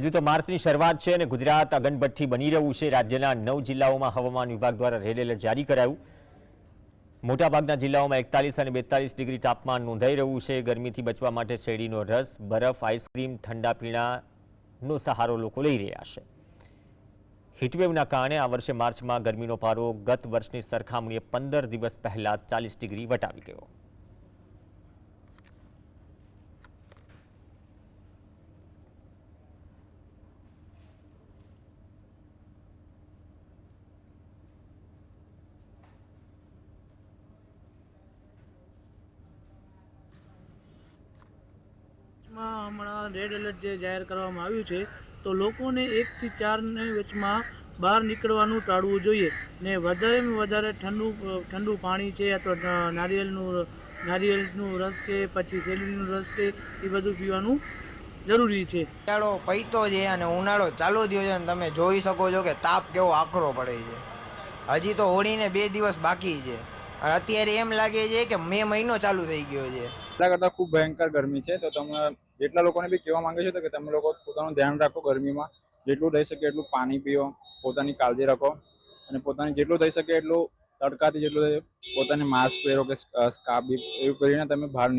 હજુ તો માર્ચની શરૂઆત છે અને ગુજરાત અગનભઠ્ઠી બની રહ્યું છે। રાજ્યના 9 જિલ્લાઓમાં હવામાન વિભાગ દ્વારા રેડ એલર્ટ જારી કરાયું। મોટાભાગના જિલ્લાઓમાં 41 અને 42 ડિગ્રી તાપમાન નોંધાઈ રહ્યું છે। ગરમીથી બચવા માટે શેરડીનો રસ, બરફ, આઈસ્ક્રીમ, ઠંડા પીણાનો સહારો લોકો લઈ રહ્યા છે। હીટવેવના કારણે આ વર્ષે માર્ચમાં ગરમીનો પારો ગત વર્ષની સરખામણીએ 15 દિવસ પહેલા 40 ડિગ્રી વટાવી ગયો। હમણાં રેડ એલર્ટ જે જાહેર કરવામાં આવ્યું છે તો લોકોને 1 થી 4 ની વચમાં બહાર નીકળવાનું ટાળવું જોઈએ ને વધારેમાં વધારે ઠંડુ પાણી છે અથવા નારિયેળનું રસ છે, પછી શેરડીનું રસ છે, એ બધું પીવાનું જરૂરી છે। ઉનાળો પૈતો છે અને ઉનાળો ચાલુ થયો છે અને તમે જોઈ શકો છો કે તાપ કેવો આકરો પડે છે। હજી તો હોળીને 2 દિવસ બાકી છે। અત્યારે એમ લાગે છે કે મે મહિનો ચાલુ થઈ ગયો છે। એટલા કરતાં ખૂબ ભયંકર ગરમી છે। તો તમે જેટલા લોકોને બી કહેવા માંગે છે તો કે તમે લોકો પોતાનું ધ્યાન રાખો। ગરમીમાં જેટલું થઈ શકે એટલું પાણી પીઓ, પોતાની કાળજી રાખો અને પોતાની જેટલું થઈ શકે એટલું તડકાથી જેટલું પોતાને માસ્ક પહેરો કે સ્કાર્ફ એવું પહેરીને તમે બહાર